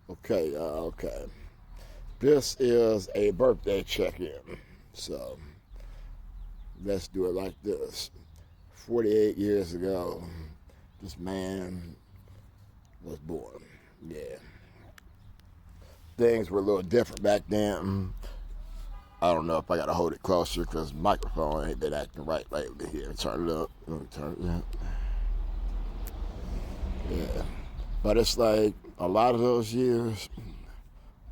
Okay. This is a birthday check-in. So let's do it like this. 48 years ago, this man was born. Yeah. Things were a little different back then. I don't know if I gotta hold it closer because the microphone ain't been acting right lately. Here, turn it up. Let me turn it up. Yeah. But it's like a lot of those years,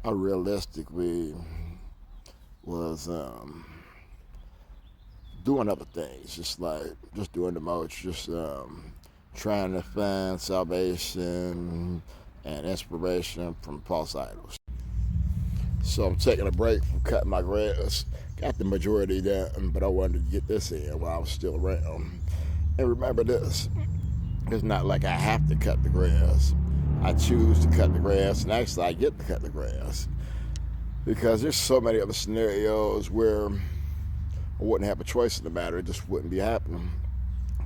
I realistically was doing other things, just doing the most, just trying to find salvation and inspiration from false idols. So I'm taking a break from cutting my grass. Got the majority done, but I wanted to get this in while I was still around. And remember this, it's not like I have to cut the grass. I choose to cut the grass, and actually I get to cut the grass. Because there's so many other scenarios where I wouldn't have a choice in the matter. It just wouldn't be happening.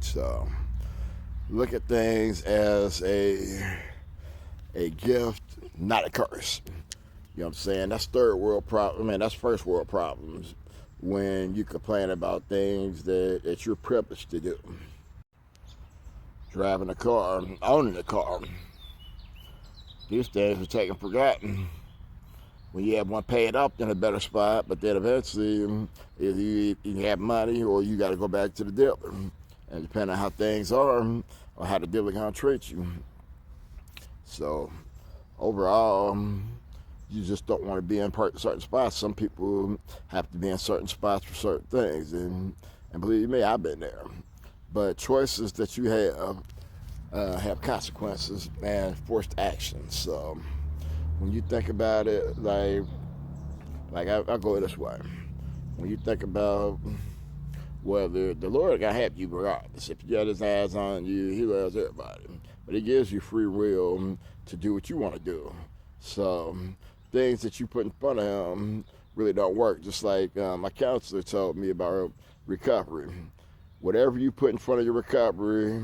So look at things as a gift, not a curse. You know what I'm saying? That's third world problem. I mean, that's first world problems when you complain about things that you're privileged to do. Driving a car, owning a car. These things are taken for granted. When you have one paid up in a better spot, but then eventually either you have money or you got to go back to the dealer. And depending on how things are or how the dealer going to treat you. So overall, you just don't want to be in certain spots. Some people have to be in certain spots for certain things. And believe me, I've been there. But choices that you have consequences and forced actions. So when you think about it, I'll go this way. When you think about whether the Lord gonna have you regardless, if you got His eyes on you, He loves everybody, but He gives you free will to do what you want to do. So things that you put in front of Him really don't work. Just like my counselor told me about recovery. Whatever you put in front of your recovery,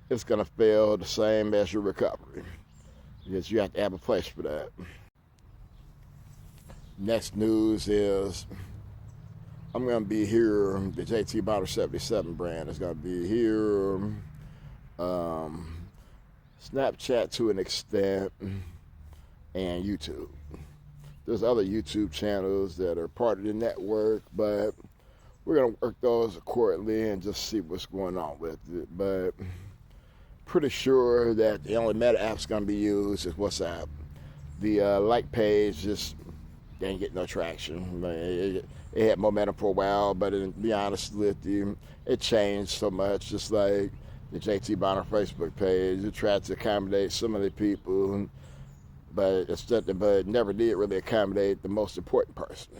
it's gonna fail the same as your recovery. Because you have to have a place for that. Next news is I'm going to be here. The JT Bonner 77 brand is going to be here. Snapchat to an extent, and YouTube. There's other YouTube channels that are part of the network, but we're going to work those accordingly and just see what's going on with it. But pretty sure that the only meta app's going to be used is WhatsApp. The like page just didn't get no traction. It had momentum for a while, but to be honest with you, it changed so much. Just like the JT Bonner Facebook page, it tried to accommodate so many people, but it never did really accommodate the most important person.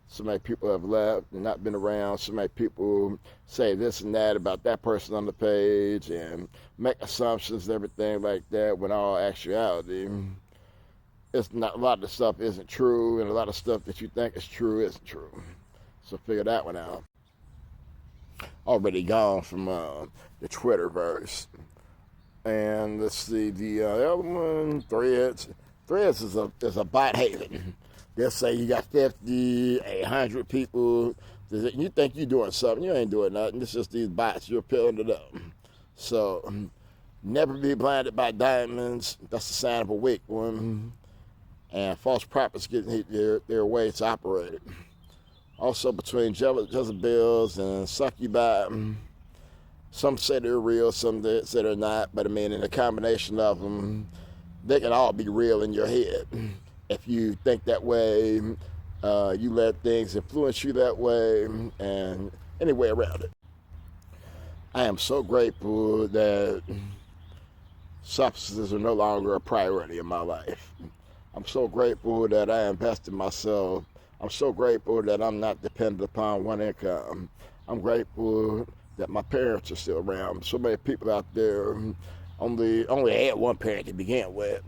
So many people have left and not been around. So many people say this and that about that person on the page and make assumptions and everything like that, when all actuality, it's not, a lot of the stuff isn't true, and a lot of stuff that you think is true isn't true. So figure that one out. Already gone from the Twitterverse. And let's see, the other one, Threads. Threads is a bot haven. They'll say you got 50, 100 people. You think you're doing something. You ain't doing nothing. It's just these bots. You're peeling it up. So never be blinded by diamonds. That's a sign of a weak one. And false prophets getting their way to operate. Also between Jezebels and succubi, some say they're real, some say they're not. But I mean, in a combination of them, they can all be real in your head. If you think that way, you let things influence you that way, and any way around it. I am so grateful that substances are no longer a priority in my life. I'm so grateful that I invest in myself. I'm so grateful that I'm not dependent upon one income. I'm grateful that my parents are still around. So many people out there only had one parent to begin with.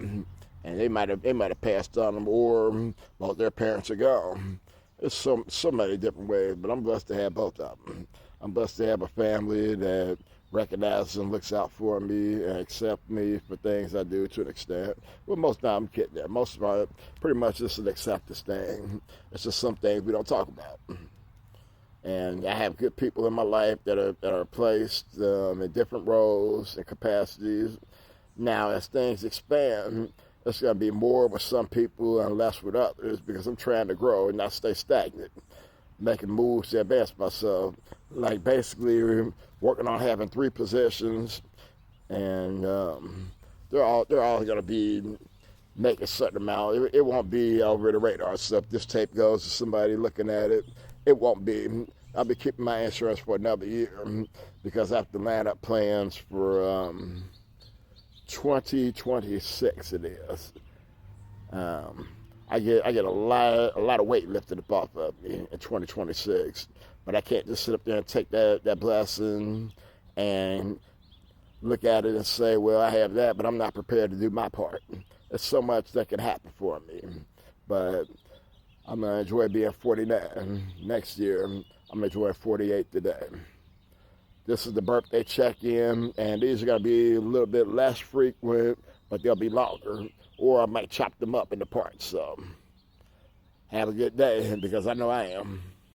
And they might have passed on them, or well, their parents are gone. There's so many different ways, but I'm blessed to have both of them. I'm blessed to have a family that recognizes and looks out for me and accepts me for things I do to an extent. Well, most of the time I'm kidding there. Most of it, pretty much just an acceptance thing. It's just some things we don't talk about. And I have good people in my life that are placed in different roles and capacities. Now, as things expand, it's going to be more with some people and less with others because I'm trying to grow and not stay stagnant, making moves to advance myself. Like basically working on having 3 positions, and they're all going to be making a certain amount. It won't be over the radar. So if this tape goes to somebody looking at it, it won't be. I'll be keeping my insurance for another year because I have to line up plans for 2026. It is. I get a lot of weight lifted up off of me in 2026, but I can't just sit up there and take that blessing and look at it and say, well, I have that, but I'm not prepared to do my part. There's so much that can happen for me, but I'm gonna enjoy being 49 next year. I'm gonna enjoy 48 today. This is the birthday check-in, and these are gonna be a little bit less frequent, but they'll be longer, or I might chop them up into parts. So have a good day, because I know I am.